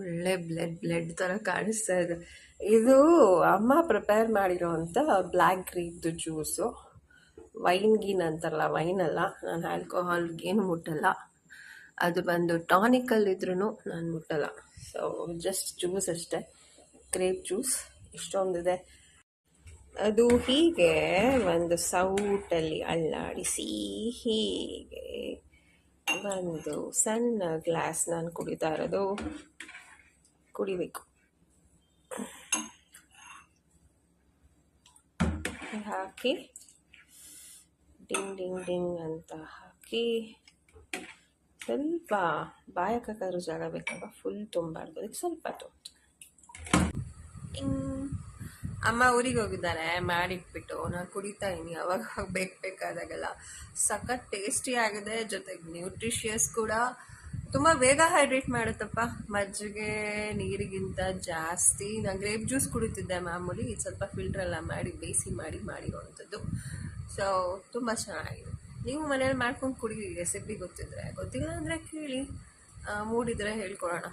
ಒಳ್ಳೆ ಬ್ಲೆಡ್ ಥರ ಕಾಣಿಸ್ತಾ ಇದೆ. ಇದು ಅಮ್ಮ ಪ್ರಿಪೇರ್ ಮಾಡಿರೋವಂಥ ಬ್ಲ್ಯಾಕ್ ಗ್ರೇಪ್ದು ಜ್ಯೂಸು. ವೈನ್ ಗೀನ್ ಅಂತಾರಲ್ಲ, ವೈನ್ ಅಲ್ಲ, ನಾನು ಆಲ್ಕೋಹಾಲ್ಗೇನು ಮುಟ್ಟಲ್ಲ. ಅದು ಬಂದು ಟಾನಿಕಲ್ಲಿದ್ರೂ ನಾನು ಮುಟ್ಟಲ್ಲ. ಸೊ ಜಸ್ಟ್ ಜ್ಯೂಸ್ ಅಷ್ಟೇ, ಗ್ರೇಪ್ ಜ್ಯೂಸ್ ಇಷ್ಟೊಂದಿದೆ. ಅದು ಹೀಗೆ ಒಂದು ಸೌಟಲ್ಲಿ ಅಲ್ಲಾಡಿಸಿ ಹೀಗೆ ಒಂದು ಸಣ್ಣ ಗ್ಲಾಸ್ ನಾನು ಕುಡಿತಾ ಇರೋದು ಕುಡಿಬೇಕು. ಹಾಕಿ ಡಿಂಗ್ ಡಿಂಗ್ ಡಿಂಗ್ ಅಂತ ಹಾಕಿ ಸ್ವಲ್ಪ ಬಾಯಕಾದ್ರೂ ಜಾಗ ಬೇಕಲ್ವ, ಫುಲ್ ತುಂಬಾರ್ದು, ಅದಕ್ಕೆ ಸ್ವಲ್ಪ ತೊಂದು. ಅಮ್ಮ ಊರಿಗೆ ಹೋಗಿದ್ದಾರೆ, ಮಾಡಿಟ್ಬಿಟ್ಟು ನಾನು ಕುಡಿತಾ ಇದ್ದೀನಿ ಅವಾಗ ಬೇಕಾದಾಗೆಲ್ಲ. ಸಖತ್ ಟೇಸ್ಟಿ ಆಗಿದೆ, ಜೊತೆಗೆ ನ್ಯೂಟ್ರಿಷಿಯಸ್ ಕೂಡ. ತುಂಬ ಬೇಗ ಹೈಡ್ರೇಟ್ ಮಾಡುತ್ತಪ್ಪ, ಮಜ್ಜಿಗೆ ನೀರಿಗಿಂತ ಜಾಸ್ತಿ. ನಾನು ಗ್ರೇಪ್ ಜ್ಯೂಸ್ ಕುಡಿತಿದ್ದೆ ಮಾಮೂಲಿ, ಸ್ವಲ್ಪ ಫಿಲ್ಟ್ರೆಲ್ಲ ಮಾಡಿ ಬೇಯಿಸಿ ಮಾಡಿರೋವಂಥದ್ದು. ಸೊ ತುಂಬ ಚೆನ್ನಾಗಿದೆ. ನೀವು ಮನೇಲಿ ಮಾಡ್ಕೊಂಡು ಕುಡಿ, ರೆಸಿಪಿ ಗೊತ್ತಿಲ್ಲ ಅಂದರೆ ಕೇಳಿ, ಮೂಡಿದ್ರೆ ಹೇಳ್ಕೊಡೋಣ.